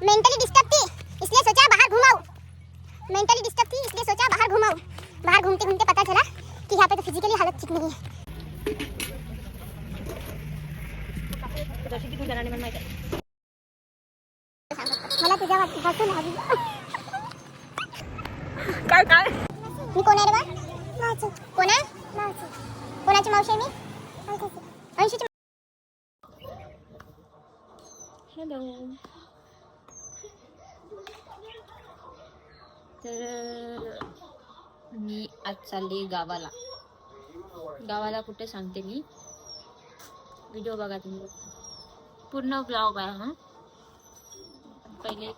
Mentally disturb थी इसलिए सोचा बाहर घुमाऊं। मेंटली डिस्टर्ब थी इसलिए सोचा बाहर घुमाऊं। बाहर घूमते घूमते पता चला कि यहाँ पे तो फिजिकली हालत ठीक नहीं है। मला तुझ्या हसून हवी। काय काय मी कोण आहे रे बा? मावशी. कोण आहे? मावशी. कोणाची मावशी आहे मी? अंशूची. हॅलो. तर मी आज चालली गावाला. गावाला कुठे सांगते मी, व्हिडिओ बघा तुम्ही, पूर्ण ब्लॉग आहे हा. पहिले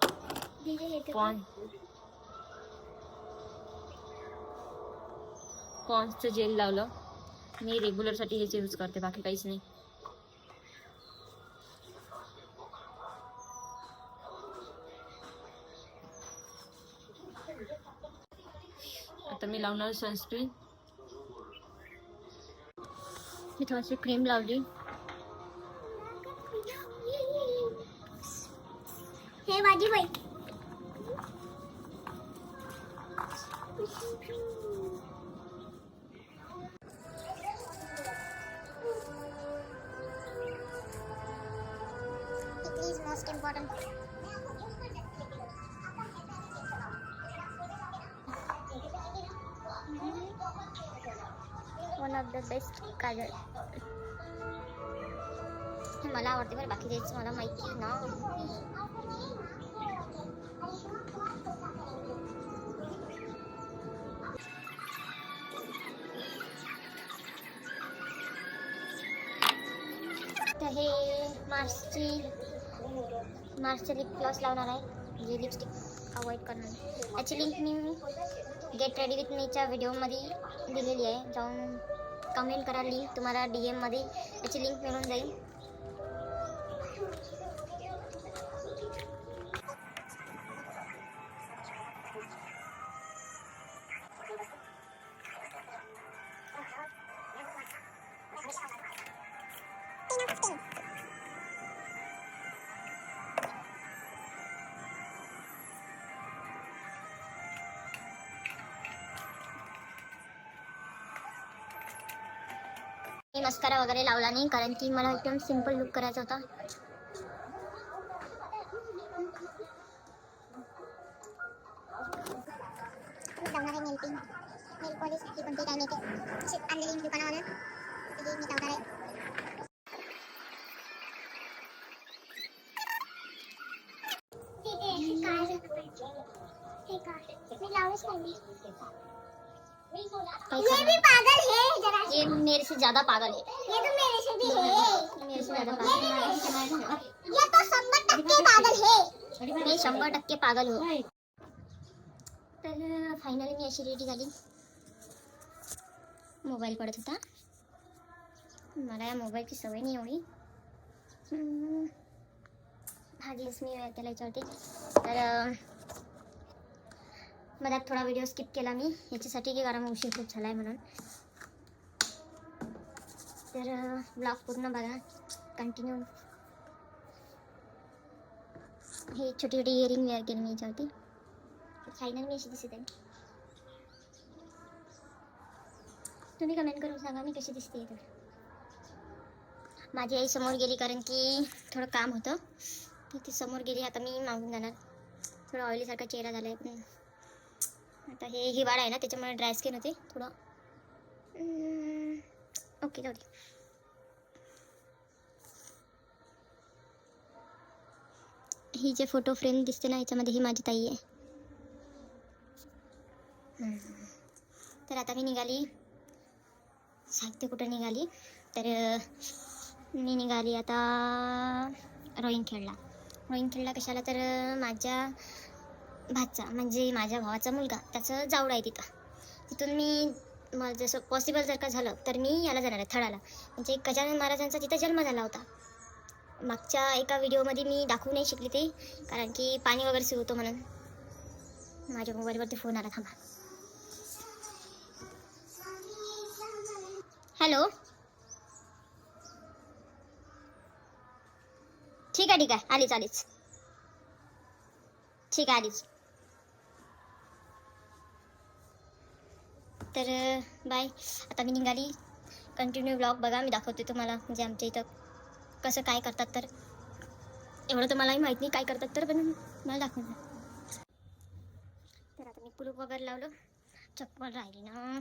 पॉन्सचं जेल लावलं मी. रेग्युलरसाठी हेच यूज करते, बाकी काहीच नाही. आता मी लावणार सनस्क्रीन. मी थोडीशी क्रीम लावली. हे माझी बाई. It is most important. One of the best काजळ. हे मला आवडते बरं, बाकी तेच मला माहिती ना. तर हे मार्सचे लिप ग्लॉस लावणार आहे, म्हणजे लिपस्टिक अवॉइड करणार आहे. याची लिंक मी गेट रेडी विथ मीच्या व्हिडिओमध्ये दिलेली आहे, जाऊन कमेंट करा. लिंक तुम्हाला DM मध्ये याची लिंक मिळून जाईल. मी मस्कारा वगैरे लावला नाही, कारण की मला एकदम सिंपल लुक करायचा होता. मी लावणार आहे नेल पेंट, नेल पॉलिश, ही कोणती काय नाही ते आणलेली दुकानावर. ते मी लावणार आहे. ये भी पागल है जरा, ये मेरे से ज्यादा पागल है, ये तो मेरे से भी है, मेरे से ज्यादा पागल है, ये तो 100% पागल है, मैं 100% पागल हूँ. तर फायनली मी अशी रेडी झाली. मोबाईल पडत होता, मला या मोबाईलची सवय नाही एवढी. हा जीन्स मी त्याला याच्यावरती. तर मला थोडा व्हिडिओ स्किप केला मी याच्यासाठी, की कारण उशीर खूप झाला आहे म्हणून. तर ब्लॉग पूर्ण बघा, कंटिन्यू. हे छोटी छोटी इयरिंग वेअर केली मी याच्यावरती. फायनल मी अशी दिसत आहे. तुम्ही कमेंट करून सांगा मी कशी दिसते. तर माझी आई समोर गेली, कारण की थोडं काम होतं, ती समोर गेली. आता मी मागून जाणार. थोडा ऑइलीसारखा चेहरा झाला आहे, पण आता हे हिवाळा आहे ना, त्याच्यामुळे ड्राय स्किन होते थोडं. ओके, जाऊ दे. ही जे फोटो फ्रेम दिसते ना, ह्याच्यामध्ये ही माझी ताई आहे. तर आता मी निघाली. साहित्य कुठं निघाली, तर मी निघाली आता रोईंगखेडला. रोईंगखेडला कशाला, तर माझ्या भाचा म्हणजे माझ्या भावाचा मुलगा, त्याचं जावळ आहे तिथं. तिथून मी मला जसं पॉसिबल जर का झालं तर मी याला जाणार आहे, थडाला. म्हणजे गजानन महाराजांचा तिथं जन्म झाला होता. मागच्या एका व्हिडिओमध्ये मी दाखवू नाही शकली ते, कारण की पाणी वगैरे सुरू होतं म्हणून. माझ्या मोबाईलवरती फोन आला, थांबा. हॅलो, ठीक आहे आलीच. ठीक आहे आधीच. तर बाय. आता मी निघाली. कंटिन्यू ब्लॉग बघा, मी दाखवते तुम्हाला म्हणजे आमच्या इथं कसं काय करतात. तर एवढं तर मलाही माहीत नाही काय करतात, तर पण मला दाखवलं. तर आता मी कुलूप वगैरे लावलं. चप्पल राहिली ना.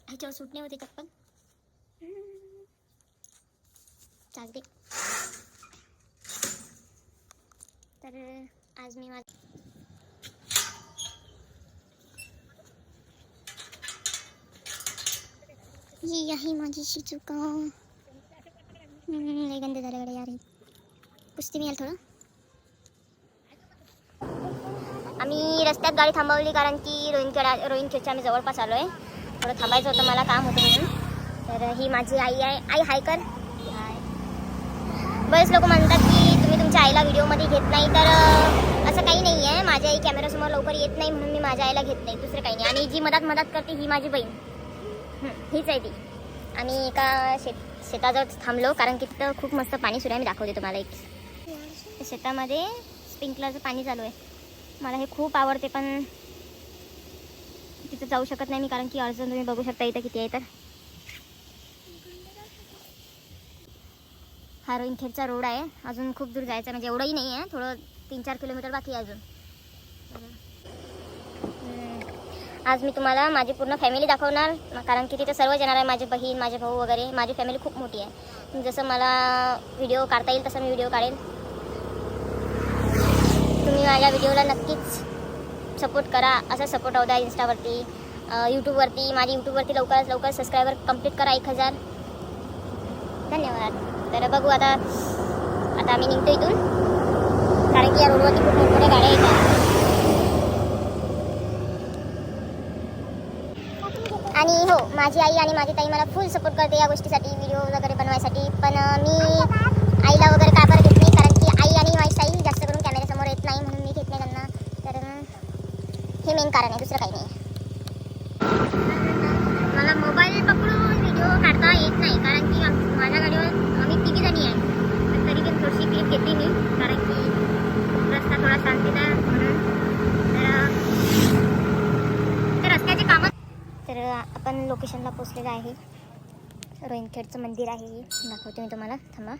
ह्याच्यावर सूट नाही होते चप्पल. चालते. तर आज मी ही आहे माझी शिजुका. लय गंद झालं गड्या यार. पुसते मी याला थोडं. आम्ही रस्त्यात गाडी थांबवली कारण की रोहिणखेडच्या आम्ही जवळपास आलो आहे. थोडं थांबायचं होतं, मला काम होतं म्हणून. तर ही माझी आई आहे. आई हाय कर. बरेच लोक म्हणतात की तुम्ही तुमच्या आईला व्हिडिओमध्ये घेत नाही. तर असं काही नाही आहे. माझी आई कॅमेऱ्यासमोर लवकर येत नाही म्हणून मी माझ्या आईला घेत नाही, दुसरं काही नाही. आणि जी मदत करते ही माझी बहीण, हीच आहे ती. आम्ही एका शेताजवळ थांबलो कारण की तिथं खूप मस्त पाणी सुरू आहे. मी दाखवते तुम्हाला. एक शेतामध्ये स्प्रिंकलरचं पाणी चालू आहे. मला हे खूप आवडते, पण तिथं जाऊ शकत नाही मी कारण की अडचण तुम्ही बघू शकता इथं किती आहे. तर हा रोहिणखेडचा रोड आहे. अजून खूप दूर जायचं, म्हणजे एवढंही नाही आहे, थोडं 3-4 किलोमीटर बाकी आहे अजून. आज मी तुम्हाला माझी पूर्ण फॅमिली दाखवणार कारण की तिथे सर्व येणार आहे. माझी बहीण, माझे भाऊ वगैरे. माझी फॅमिली खूप मोठी आहे. जसं मला व्हिडिओ काढता येईल तसं मी व्हिडिओ काढेल. तुम्ही माझ्या व्हिडिओला नक्कीच सपोर्ट करा. असा सपोर्ट होता इंस्टावरती, यूट्यूबवरती. माझी यूट्यूबवरती लवकरात लवकर सबस्क्रायबर कंप्लीट करा 1000. धन्यवाद. तर बघू आता आम्ही निघतो इथून कारण की या रोडवरती खूप मोठमोठ्या गाड्या येतात. आणि हो, माझी आई आणि माझी ताई मला फुल सपोर्ट करते या गोष्टीसाठी, व्हिडिओ वगैरे बनवायसाठी. पण मी आईला वगैरे का बरं घेत नाही कारण की आई आणि माझी ताई जास्त करून कॅमेऱ्यासमोर येत नाही म्हणून मी घेत नाही त्यांना. तर हे मेन कारण आहे, दुसरं काही नाही. मला मोबाईल पकडून व्हिडिओ काढता येत नाही कारण की माझ्या गाडीवर आम्ही 3 जणी आहे. पण तरी पण थोडीशी क्लिप घेतली मी कारण की रस्ता थोडा शांतीचा म्हणून. तर रस्त्याचे कामं. तर आपण लोकेशनला पोचलेलं आहे. रोहिणखेडचं मंदिर आहे, दाखवते मी तुम्हाला. थांबा.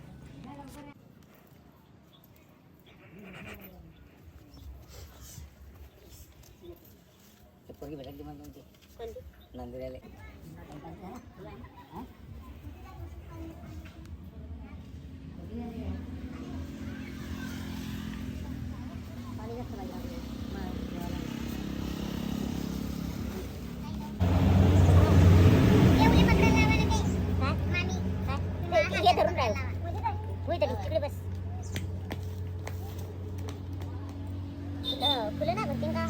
फुलं ना भरतील का?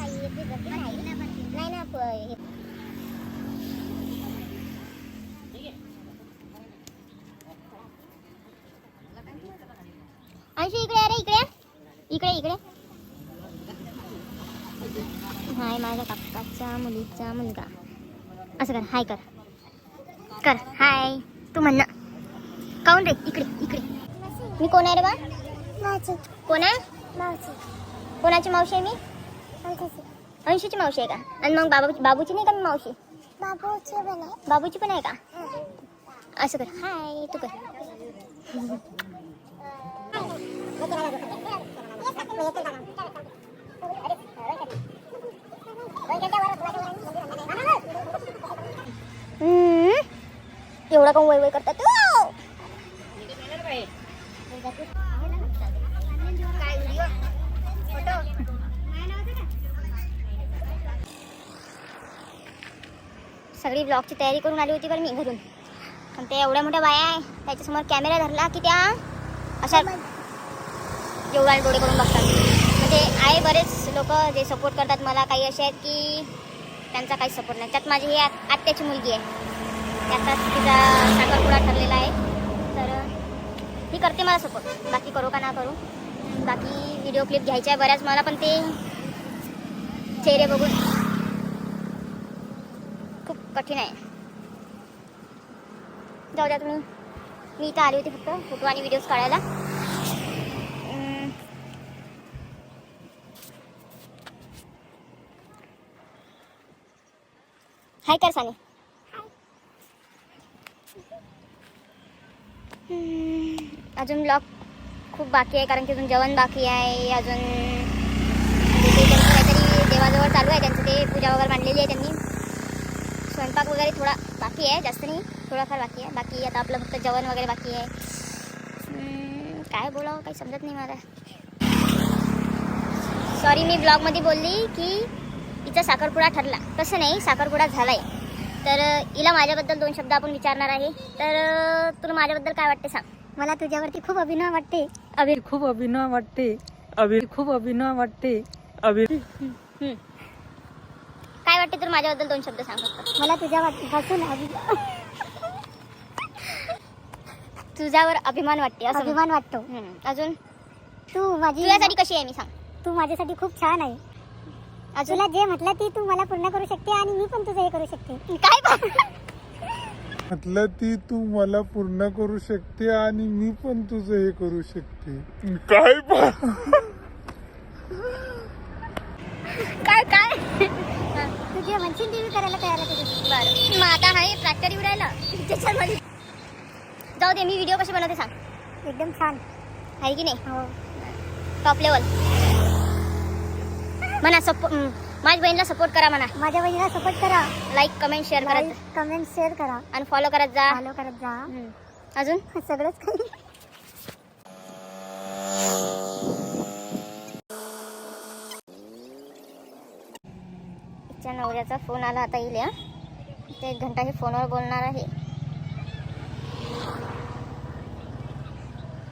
नाही ना. अंशू इकडे. अरे इकडे. हाय माझ्या काकाच्या मुलीचा मुलगा. असं कर, हाय कर हाय. तू म्हण ना. काऊन रे? इकडे. मी कोण आहे रे बा? मावशी. कोण आहे? मावशी. कोणाची मावशी आहे मी? अंशूची मावशी आहे का? आणि मग बाबूची नाही का मी मावशी? बाबूची पण आहे का? असं कर, हाय. तू कर. एवढा का वय करतात तू? सगळी ब्लॉगची तयारी करून आली होती पण मी घरून. पण ते एवढ्या मोठ्या बाया आहे त्याच्यासमोर कॅमेरा धरला की त्या अशा एवढा डोळे करून बघतात. म्हणजे आहे बरेच लोक जे सपोर्ट करतात मला. काही असे आहेत की त्यांचा काही सपोर्ट नाही. त्यात माझी ही आत्याची मुलगी आहे, त्याचाच तिचा साखरपुडा ठरलेला आहे. तर ही करते मला सपोर्ट. बाकी करू का ना करू. बाकी व्हिडिओ क्लिप घ्यायच्या आहे बऱ्याच मला, पण ते चेहरे बघून खूप कठीण आहे. जाऊ द्या तुम्ही. मी इथं आली होती फक्त फोटो आणि व्हिडिओज काढायला. हाय कर साने. अजून ब्लॉग खूप बाकी आहे कारण की अजून जेवण बाकी आहे. अजून म्हणजे ते त्यांचं काहीतरी देवाजवळ चालू आहे त्यांचं, ते पूजा वगैरे मांडलेली आहे त्यांनी. स्वयंपाक वगैरे थोडा बाकी आहे, जास्त नाही, थोडाफार बाकी आहे. बाकी आता आपलं फक्त जेवण वगैरे बाकी आहे. काय बोलावं काही समजत नाही मला. सॉरी मी ब्लॉगमध्ये बोलली की हिचा साखरपुडा ठरला. तसं नाही, साखरपुडा झाला आहे. तर हिला माझ्याबद्दल 2 शब्द आपण विचारणार आहे. तर तुला माझ्याबद्दल काय वाटते सांग. मला तुझ्यावरती खूप अभिनव वाटते. खूप अभिनव वाटते. खूप अभिनव वाटते. काय वाटते तुला माझ्याबद्दल 2 शब्द सांग फक्त. मला तुझ्यापासून तुझ्यावर अभिमान वाटते. असं अभिमान वाटतो. अजून तू माझी तुझ्यासाठी कशी आहे मी सांग. तू माझ्यासाठी खूप छान आहे. तुला जे म्हटलं ती तू मला पूर्ण करू शकते आणि मी पण तुझं हे करू शकते. काय म्हटलं ती तू मला पूर्ण करू शकते आणि मी पण तुझं हे करू शकते. काय काय काय तू जे म्हणशील ती करायला तयार आहे. बरं मग आता हाय ट्रॅक्टर येऊ राहिला त्याच्यामध्ये. जाऊ दे, मी व्हिडिओ कसे बनवते सांग. एकदम छान आहे की नाही. हो, टॉप लेवल म्हणा. माझ्या बहिणीला सपोर्ट करा म्हणा. माझ्या बहिणीला सपोर्ट करा. लाईक कमेंट शेअर करा आणि फॉलो करत जा. अजून सगळंच काही. तिच्या नवऱ्याचा फोन आला आता येईल. ते 1 घंटा हे फोनवर बोलणार आहे.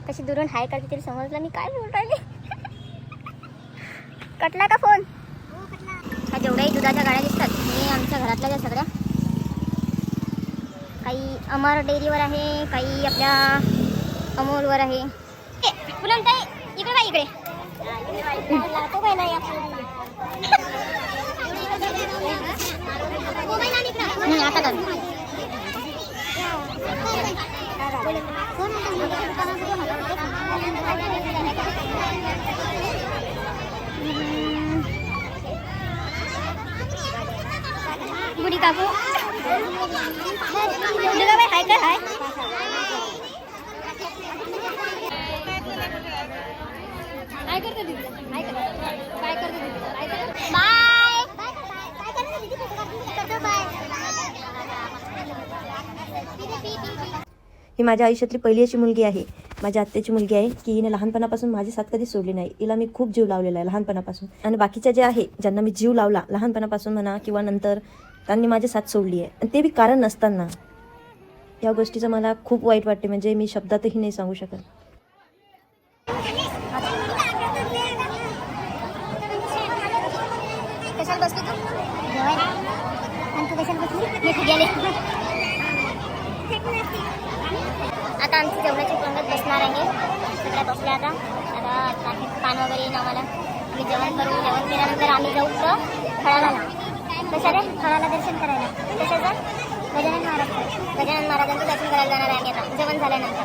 कशी दुरून हाय करते तरी समजलं मी काय बोल राहिले. कटला का फोन. हा जेवढ्याही दुधाच्या गाड्या दिसतात हे आमच्या घरातल्या ज्या सगळ्या, काही अमर डेअरीवर आहे, काही आपल्या अमोलवर आहे. फुलंताई इकडे बाई इकडे. आता कर. बुडी काकू हाय काय हाय. काय करते दीदी. काय करते दीदी. Bye bye. ही माझ्या आयुष्यातली पहिली अशी मुलगी आहे, माझ्या आत्याची मुलगी आहे की हिने लहानपणापासून माझी साथ कधी सोडली नाही. हिला मी खूप जीव लावलेला आहे लहानपणापासून. आणि बाकीच्या जे आहे ज्यांना मी जीव लावला लहानपणापासून म्हणा किंवा नंतर, त्यांनी माझी साथ सोडली आहे. आणि ते बी कारण नसताना. या गोष्टीचं मला खूप वाईट वाटते. म्हणजे मी शब्दातही नाही सांगू शकत. कशाला बसली तू. आणि तू कशाला बसली. मी गेले. आता आमची जेवणाची पंगत बसणार आहे. सगळ्या बसल्या आता. आता पान वगैरे येईन आम्हाला. आम्ही जेवण करू. जेवण केल्यानंतर आम्ही जाऊ खळाला. कशाला खळाला दर्शन करायला. कशाचं. गजानन महाराजांचं दर्शन करायला जाणार आहे आम्ही आता जेवण झाल्यानंतर.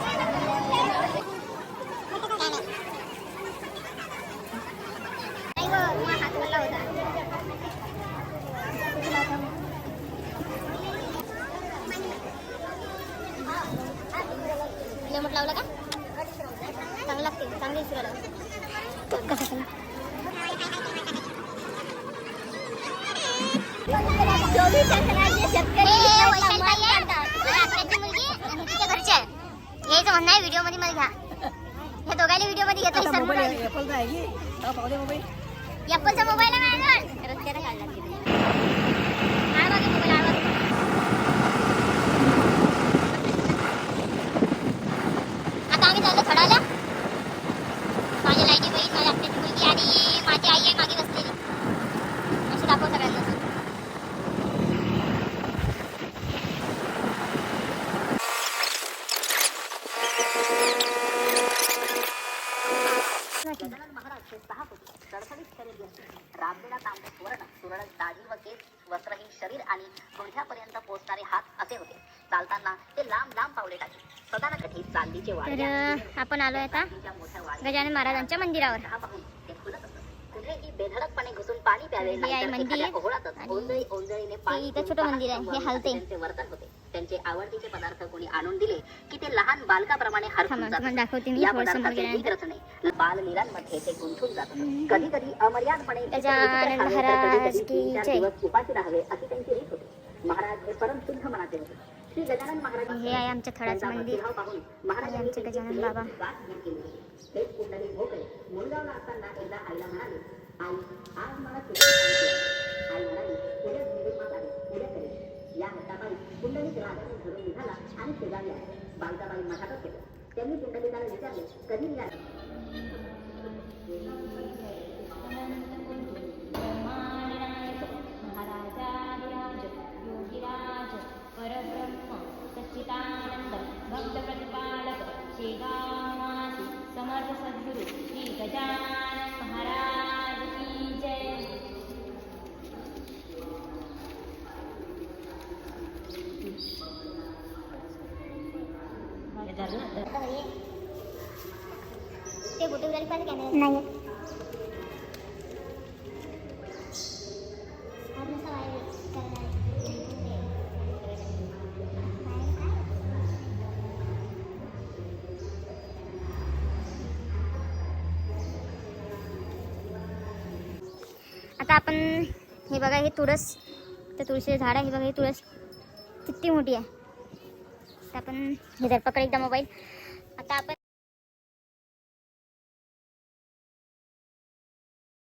लेमट लावला का चांगला लागते. चांगली सुरू लागते. कसं हेच म्हणणं आहे व्हिडिओ मध्ये घ्या. हे दोघांनी व्हिडिओ मध्ये घेतलं. ॲपलचा मोबाईल आहे माझ्याजवळ. रस्त्याला काढला आता आम्ही चाललो थोडाला. माझी लाईनी बहीण, माझ्या आत्याची मुलगी आणि माझी आई आहे मागे बसलेली. अशी दाखव सगळ्यांना. राबलेला तांबूस वर्ण, सुरळीत दाढी व केस, वस्त्रहीन शरीर आणि गुडघ्यापर्यंत पोहोचणारे हात असे होते. चालताना ते लांब लांब पावले टाकले. सदानकथित चांदीचे तर वाडे आपण आलो आहे आता मोठ्या वाड्या गजानन महाराजांच्या मंदिरावर. पाहून ते खुलत असतं. कुठेही बेधडकपणे घुसून पाणी प्यावे हे आहे नाहीतर मंदिर. एखाद्या ओहोळातच आणि ओंजळी ओंजळीने ते पाणी इथं पिऊन छोटं मंदिर आहे. तहान हे हलते. त्यांचे वर्तन होते. त्यांचे आवडतीचे पदार्थ कोणी आणून दिले की ते लहान बालकाप्रमाणे हरखून थांबा, जात. तुम्हाला दाखवते मी या थोडं समोर पदार्थाचे गेल्यानंतर. रचने बाललीलांमध्ये ते गुंतून जात. कधी कधी अमर्यादपणे गजानन महाराज की जय. उपाशी राहावे अशी त्यांची रीत होती. महाराज हे परम शुद्ध मनाचे होते. श्री गजानन महाराज हे आहे आमच्या थडाचं मंदिर. पाहून आणि महाराजांनी आमचे गजानन बाबा. तेच कुंडली भोकळे मुलगावला असताना एकदा आईला म्हणाले, आई आज मला तुला सांगितलं. आई म्हणाली, उद्या धुंडूमात आहे, उद्या करेल. या हट्टापायी कुंडलीत राजाने घरून निघाला आणि शेजारी आले. बालकाबाई मठातच गेले. त्यांनी कुंडलिकाला विचारले, कधी निघाले? योगीराज परब्रह्म सच्चिदानंद भक्त प्रतिपालक शेगावासी समर्थ सद्गुरु श्री गजानन महाराज की जय. ते कुठे उडाली पाहिजे कॅमेरा नाही आता आपण हे बघा, हे तुळस, तर तुळशीचे झाड आहे. हे बघा, ही तुळस किती मोठी आहे. तर आपण हे जर पकड एकदा मोबाईल.